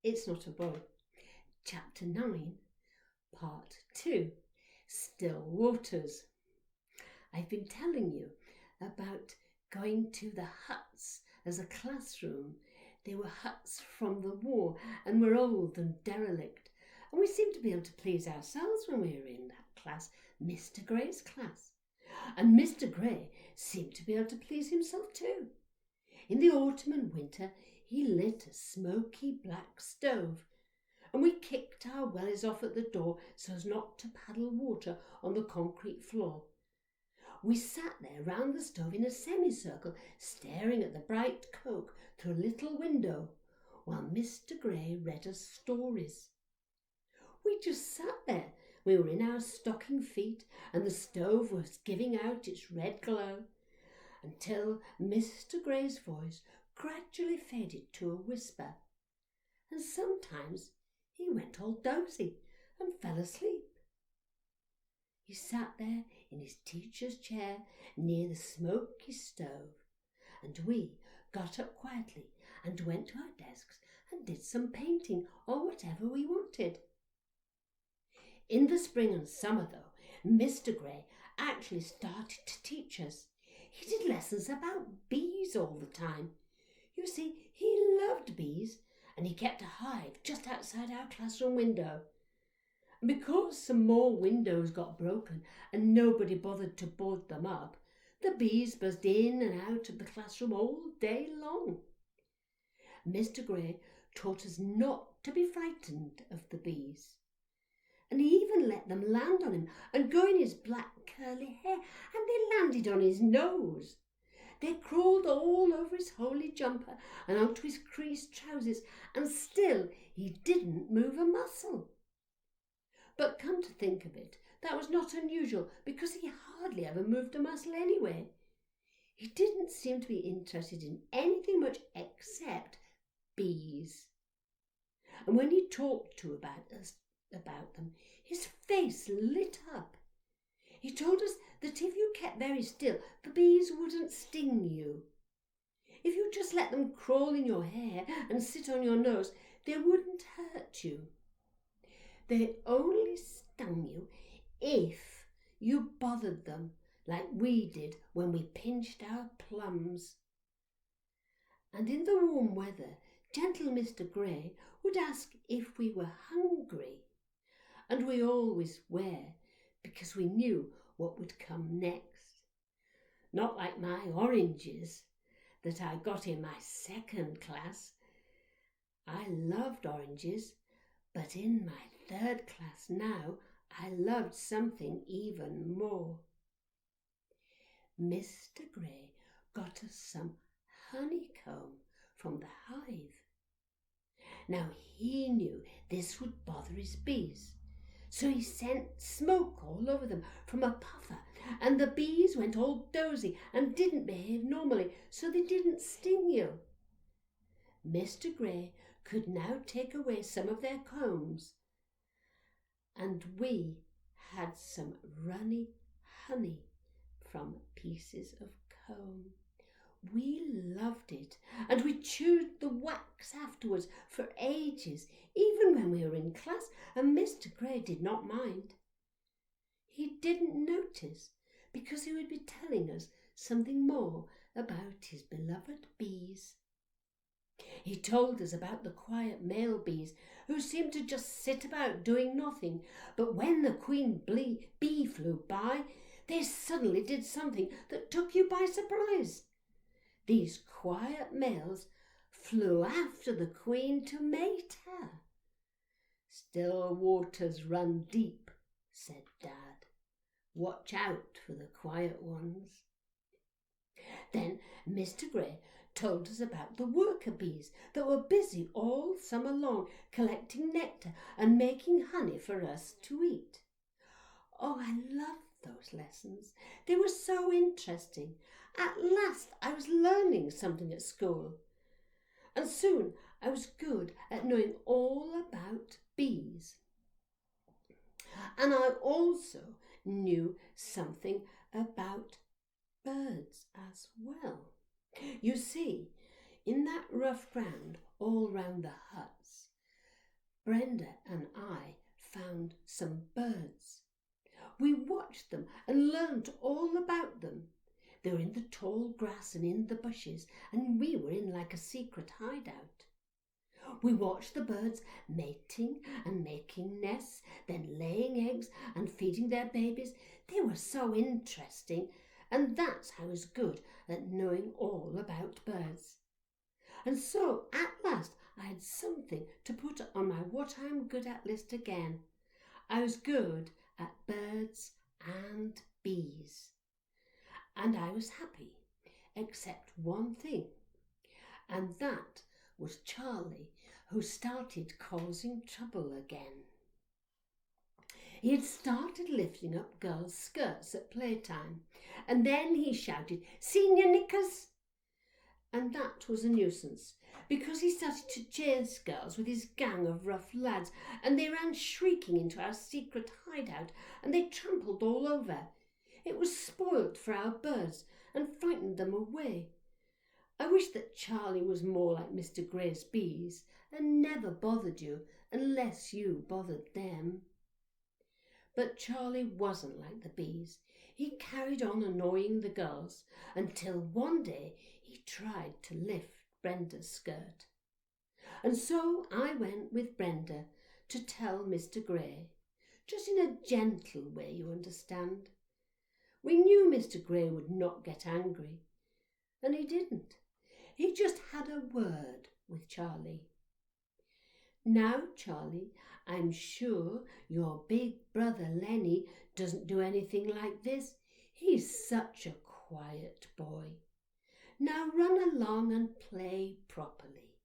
It's Not a Boy. Chapter 9, Part 2, Still Waters. I've been telling you about going to the huts as a classroom. They were huts from the war and were old and derelict, and we seemed to be able to please ourselves when we were in that class, Mr. Gray's class. And Mr. Gray seemed to be able to please himself too. In the autumn and winter he lit a smoky black stove, and we kicked our wellies off at the door so as not to paddle water on the concrete floor. We sat there round the stove in a semicircle, staring at the bright coke through a little window, while Mr. Gray read us stories. We just sat there. We were in our stocking feet, and the stove was giving out its red glow, until Mr. Gray's voice gradually faded to a whisper, and sometimes he went all dozy and fell asleep. He sat there in his teacher's chair near the smoky stove, and we got up quietly and went to our desks and did some painting or whatever we wanted. In the spring and summer, though, Mr. Gray actually started to teach us. He did lessons about bees all the time. You see, he loved bees, and he kept a hive just outside our classroom window. And because some more windows got broken and nobody bothered to board them up, the bees buzzed in and out of the classroom all day long. Mr. Gray taught us not to be frightened of the bees, and he even let them land on him and go in his black curly hair, and they landed on his nose. They crawled all over his holey jumper and onto his creased trousers, and still he didn't move a muscle. But come to think of it, that was not unusual, because he hardly ever moved a muscle anyway. He didn't seem to be interested in anything much except bees. And when he talked to about them, his face lit up. He told us that if you kept very still, the bees wouldn't sting you. If you just let them crawl in your hair and sit on your nose, they wouldn't hurt you. They only stung you if you bothered them, like we did when we pinched our plums. And in the warm weather, gentle Mr. Gray would ask if we were hungry, and we always were, because we knew what would come next. Not like my oranges that I got in my second class. I loved oranges, but in my third class now I loved something even more. Mr. Gray got us some honeycomb from the hive. Now he knew this would bother his bees, so he sent smoke all over them from a puffer, and the bees went all dozy and didn't behave normally, so they didn't sting you. Mr. Gray could now take away some of their combs, and we had some runny honey from pieces of comb. We loved it, and we chewed the wax afterwards for ages, even when we were in class, and Mr. Gray did not mind. He didn't notice, because he would be telling us something more about his beloved bees. He told us about the quiet male bees who seemed to just sit about doing nothing, but when the queen bee flew by, they suddenly did something that took you by surprise. These quiet males flew after the queen to mate her. "Still waters run deep," said Dad. "Watch out for the quiet ones." Then Mr. Gray told us about the worker bees that were busy all summer long collecting nectar and making honey for us to eat. Oh, I loved those lessons. They were so interesting. At last I was learning something at school. And soon I was good at knowing all about bees. And I also knew something about birds as well. You see, in that rough ground all round the huts, Brenda and I found some birds. We watched them and learnt all about them. They were in the tall grass and in the bushes, and we were in like a secret hideout. We watched the birds mating and making nests, then laying eggs and feeding their babies. They were so interesting, and that's how I was good at knowing all about birds. And so at last I had something to put on my what I'm good at list again. I was good at birds and bees. And I was happy, except one thing, and that was Charlie, who started causing trouble again. He had started lifting up girls' skirts at playtime, and then he shouted, "Senior knickers!" And that was a nuisance, because he started to chase girls with his gang of rough lads, and they ran shrieking into our secret hideout, and they trampled all over. It was spoilt for our birds and frightened them away. I wish that Charlie was more like Mr. Gray's bees and never bothered you unless you bothered them. But Charlie wasn't like the bees. He carried on annoying the girls until one day he tried to lift Brenda's skirt. And so I went with Brenda to tell Mr. Gray, just in a gentle way, you understand. We knew Mr. Gray would not get angry, and he didn't. He just had a word with Charlie. "Now, Charlie, I'm sure your big brother Lenny doesn't do anything like this. He's such a quiet boy. Now run along and play properly."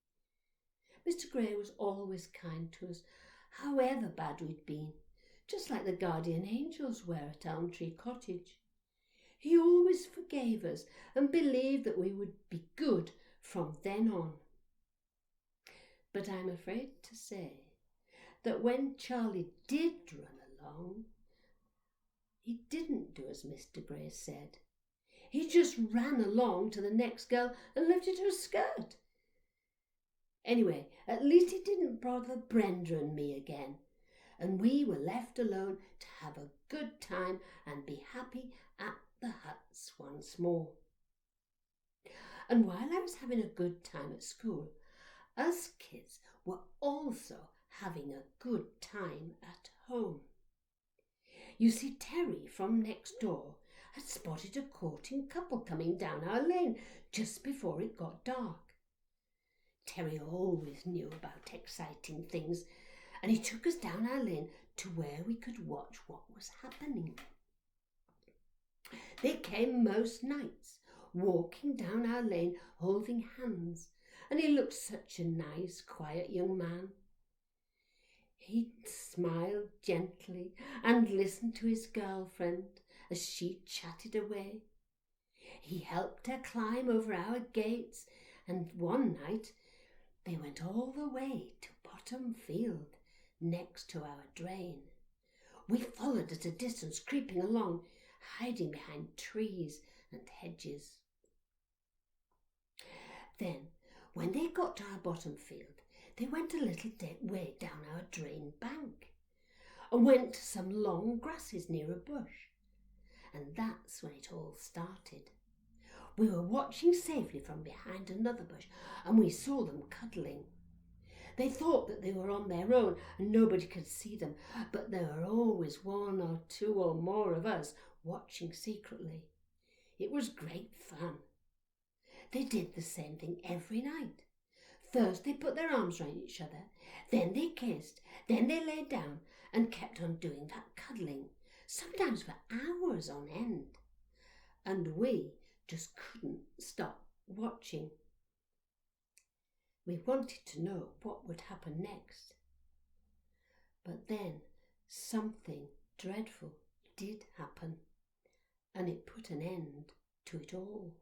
Mr. Gray was always kind to us, however bad we'd been, just like the guardian angels were at Elm Tree Cottage. He always forgave us and believed that we would be good from then on. But I'm afraid to say that when Charlie did run along, he didn't do as Mr. Gray said. He just ran along to the next girl and lifted her skirt. Anyway, at least he didn't bother Brenda and me again, and we were left alone to have a good time and be happy at the huts once more. And while I was having a good time at school, us kids were also having a good time at home. You see, Terry from next door had spotted a courting couple coming down our lane just before it got dark. Terry always knew about exciting things, and he took us down our lane to where we could watch what was happening. They came most nights, walking down our lane holding hands, and he looked such a nice, quiet young man. He smiled gently and listened to his girlfriend as she chatted away. He helped her climb over our gates, and one night they went all the way to Bottom Field, next to our drain. We followed at a distance, creeping along, hiding behind trees and hedges. Then, when they got to our bottom field, they went a little way down our drain bank and went to some long grasses near a bush. And that's when it all started. We were watching safely from behind another bush, and we saw them cuddling. They thought that they were on their own and nobody could see them, but there were always one or two or more of us watching secretly. It was great fun. They did the same thing every night. First they put their arms round each other, then they kissed, then they lay down and kept on doing that cuddling, sometimes for hours on end. And we just couldn't stop watching. We wanted to know what would happen next. But then something dreadful did happen, and it put an end to it all.